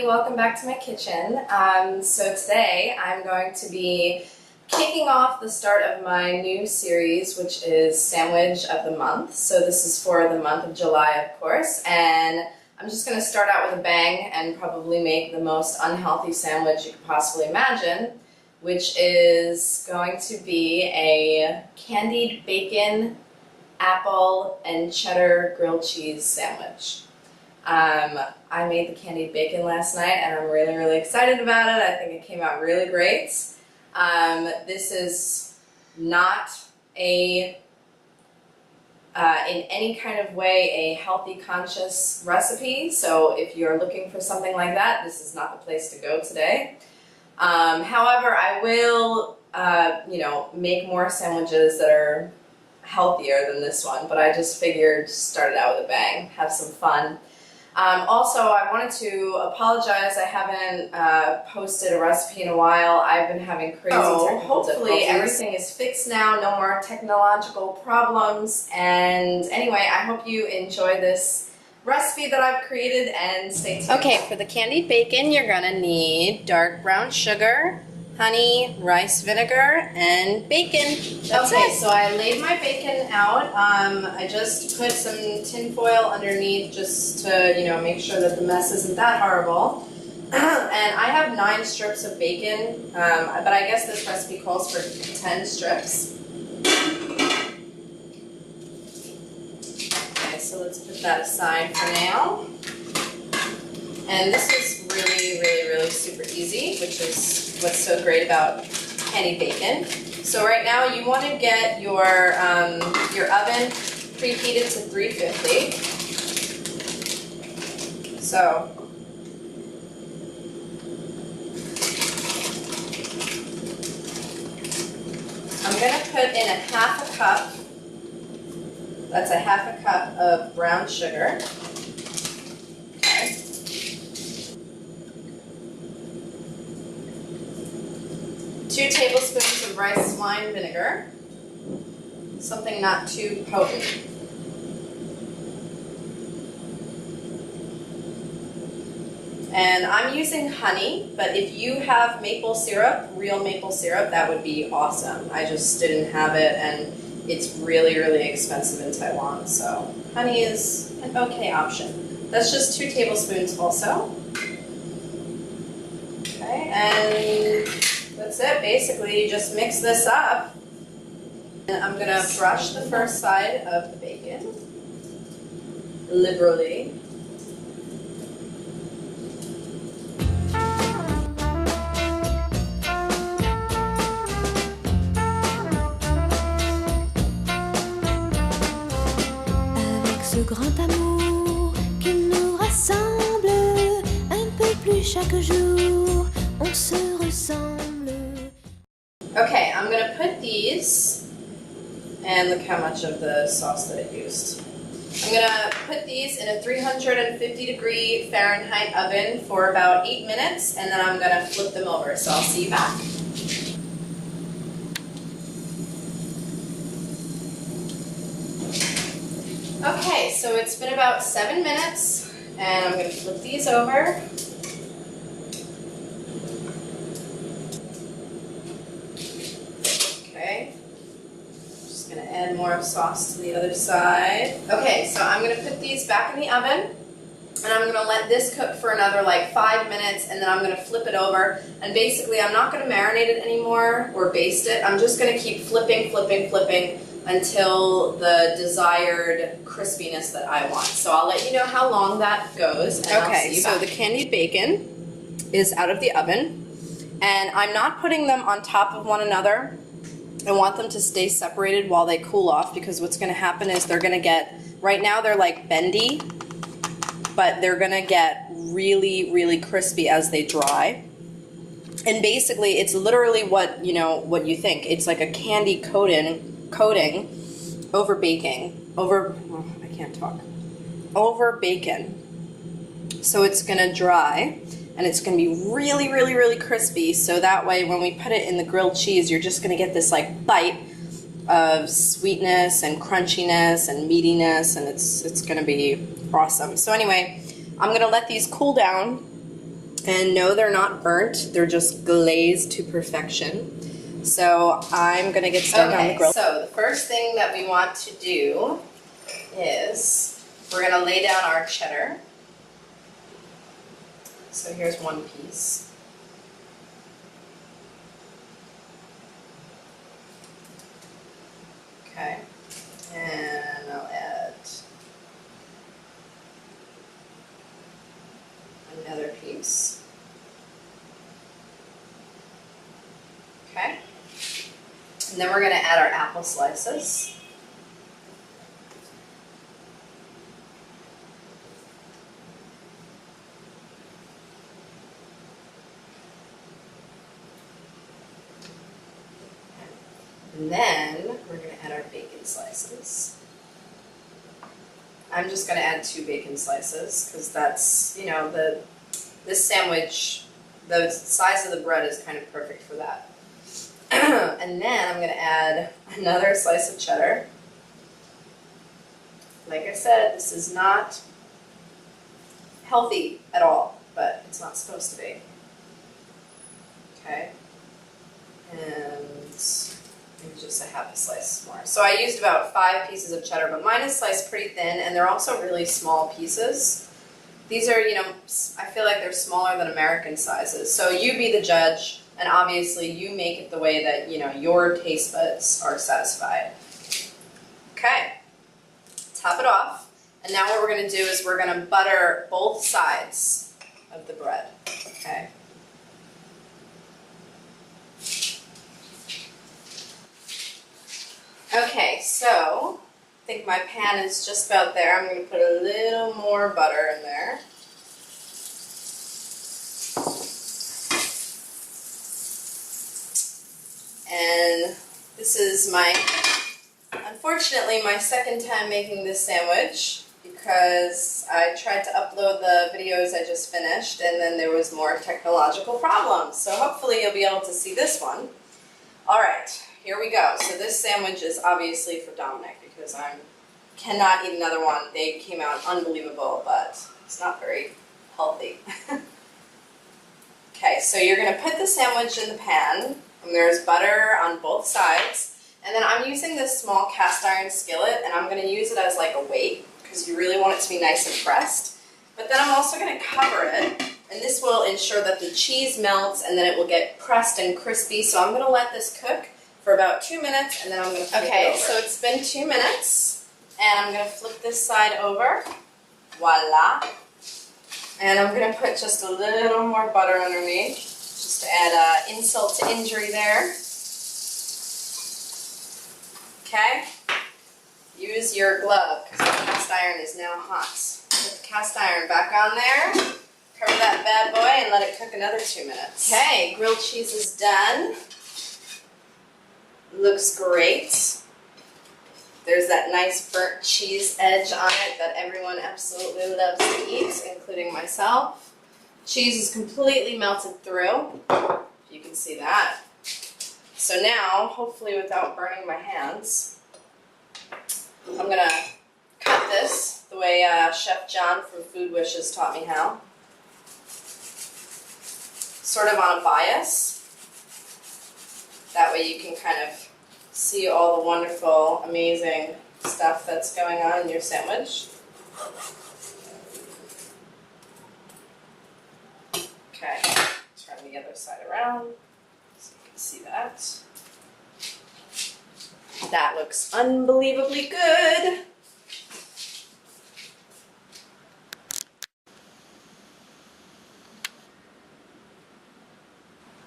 welcome back to my kitchen. So today I'm going to be kicking off the start of my new series, which is Sandwich of the Month. So this is for the month of July, of course, and I'm just going to start out with a bang and probably make the most unhealthy sandwich you could possibly imagine, which is going to be a candied bacon, apple, and cheddar grilled cheese sandwich. I made the candied bacon last night and I'm really excited about it. I think it came out really great. This is not in any kind of way a healthy conscious recipe, so if you're looking for something like that, this is not the place to go today. However, I will make more sandwiches that are healthier than this one, but I just figured start it out with a bang, have some fun. Also, I wanted to apologize. I haven't posted a recipe in a while. I've been having crazy technical hopefully everything is fixed now, no more technological problems. And anyway, I hope you enjoy this recipe that I've created and stay tuned. Okay, for the candied bacon, you're gonna need dark brown sugar, honey, rice vinegar, and bacon. That's it. So I laid my bacon out. I just put some tin foil underneath just to, make sure that the mess isn't that horrible. And I have 9 strips of bacon, but I guess this recipe calls for 10 strips. Okay, so let's put that aside for now. And this is really super easy, which is what's so great about candied bacon. So right now you want to get your oven preheated to 350. So I'm going to put in a half a cup. That's a half a cup of brown sugar. 2 tablespoons of rice wine vinegar, something not too potent. And I'm using honey, but if you have maple syrup, real maple syrup, that would be awesome. I just didn't have it, and it's really expensive in Taiwan, so honey is an okay option. That's just 2 tablespoons also. Okay, and that's it. Basically, you just mix this up. And I'm going to brush the first side of the bacon liberally. Avec ce grand amour qui nous rassemble un peu plus chaque jour, on se ressemble. Okay, I'm going to put these, and look how much of the sauce that I used. I'm going to put these in a 350-degree Fahrenheit oven for about 8 minutes, and then I'm going to flip them over, so I'll see you back. Okay, so it's been about 7 minutes, and I'm going to flip these over. Just going to add more sauce to the other side. Okay, so I'm going to put these back in the oven, and I'm going to let this cook for another like 5 minutes, and then I'm going to flip it over. And basically, I'm not going to marinate it anymore or baste it. I'm just going to keep flipping until the desired crispiness that I want. So I'll let you know how long that goes. And okay, so the candied bacon is out of the oven, and I'm not putting them on top of one another. I want them to stay separated while they cool off, because what's going to happen is they're going to get, right now they're like bendy, but they're going to get really crispy as they dry. And basically it's literally what you think. It's like a candy coating over bacon. So it's going to dry. And it's going to be really crispy, so that way when we put it in the grilled cheese, you're just going to get this like bite of sweetness and crunchiness and meatiness, and it's going to be awesome. So anyway, I'm going to let these cool down, And no, they're not burnt, they're just glazed to perfection. So I'm gonna get started on the grill. So the first thing that we want to do is we're gonna lay down our cheddar. So here's one piece. Okay, and I'll add another piece. Okay, and then we're going to add our apple slices. And then we're going to add our bacon slices. I'm just going to add 2 bacon slices because that's, you know, this sandwich, the size of the bread is kind of perfect for that. And then I'm going to add another slice of cheddar. Like I said, this is not healthy at all, but it's not supposed to be. Okay. And maybe just a half a slice more. So I used about 5 pieces of cheddar, but mine is sliced pretty thin, and they're also really small pieces. These are, you know, I feel like they're smaller than American sizes. So you be the judge, and obviously you make it the way that, you know, your taste buds are satisfied. Okay, top it off. And now what we're gonna do is we're gonna butter both sides of the bread, okay? Okay, so I think my pan is just about there. I'm going to put a little more butter in there. And this is unfortunately, my second time making this sandwich because I tried to upload the videos I just finished and then there was more technological problems. So hopefully you'll be able to see this one. All right. Here we go. So this sandwich is obviously for Dominic because I cannot eat another one. They came out unbelievable, but it's not very healthy. Okay, so you're going to put the sandwich in the pan, and there's butter on both sides. And then I'm using this small cast iron skillet, and I'm going to use it as like a weight because you really want it to be nice and pressed. But then I'm also going to cover it, and this will ensure that the cheese melts and then it will get pressed and crispy. So I'm going to let this cook for about 2 minutes, and then I'm going to flip it over. Okay, so it's been 2 minutes, and I'm going to flip this side over. Voila. And I'm going to put just a little more butter underneath, just to add insult to injury there. Okay. Use your glove, because the cast iron is now hot. Put the cast iron back on there. Cover that bad boy, and let it cook another 2 minutes. Okay, grilled cheese is done. Looks great. There's that nice burnt cheese edge on it that everyone absolutely loves to eat, including myself. Cheese is completely melted through. You can see that. So now, hopefully without burning my hands, I'm gonna cut this the way Chef John from Food Wishes taught me how. Sort of on a bias. That way you can kind of see all the wonderful, amazing stuff that's going on in your sandwich. Okay, turn the other side around so you can see that. That looks unbelievably good.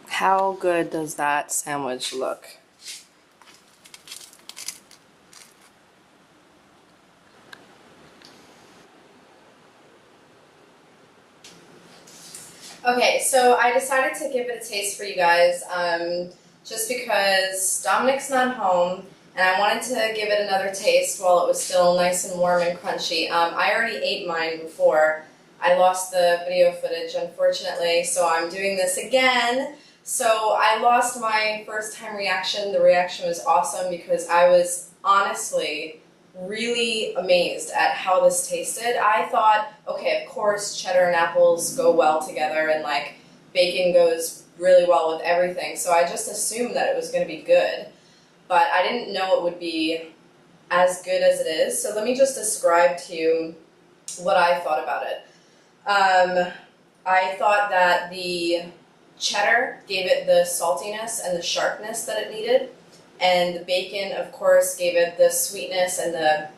How good does that sandwich look? Okay, so I decided to give it a taste for you guys, just because Dominic's not home, and I wanted to give it another taste while it was still nice and warm and crunchy. I already ate mine before. I lost the video footage, unfortunately, so I'm doing this again. So I lost my first time reaction. The reaction was awesome because I was honestly really amazed at how this tasted. I thought, okay, of course cheddar and apples go well together and like bacon goes really well with everything, so I just assumed that it was going to be good, but I didn't know it would be as good as it is. So let me just describe to you what I thought about it. I thought that the cheddar gave it the saltiness and the sharpness that it needed, and the bacon, of course, gave it the sweetness and the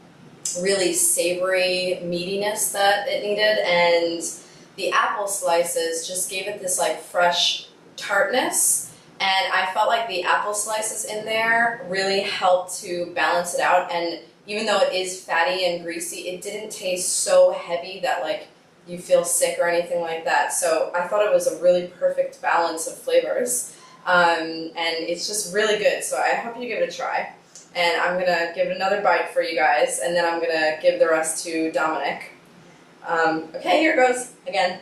really savory meatiness that it needed, and the apple slices just gave it this like fresh tartness, and I felt like the apple slices in there really helped to balance it out, and even though it is fatty and greasy, it didn't taste so heavy that like you feel sick or anything like that. So I thought it was a really perfect balance of flavors. And it's just really good, so I hope you give it a try. And I'm gonna give it another bite for you guys, and then I'm gonna give the rest to Dominic. Okay, here it goes again.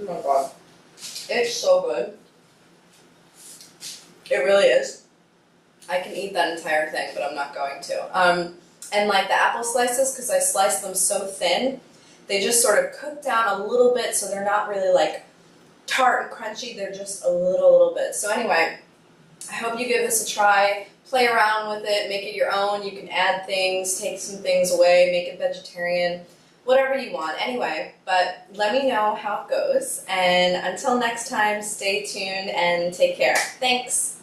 Oh my god, it's so good. It really is. I can eat that entire thing, but I'm not going to. And like the apple slices, because I sliced them so thin, they just sort of cook down a little bit, so they're not really like tart and crunchy, they're just a little bit. So anyway, I hope you give this a try, play around with it, make it your own. You can add things, take some things away, make it vegetarian, whatever you want. Anyway, but let me know how it goes, and until next time, stay tuned and take care. Thanks!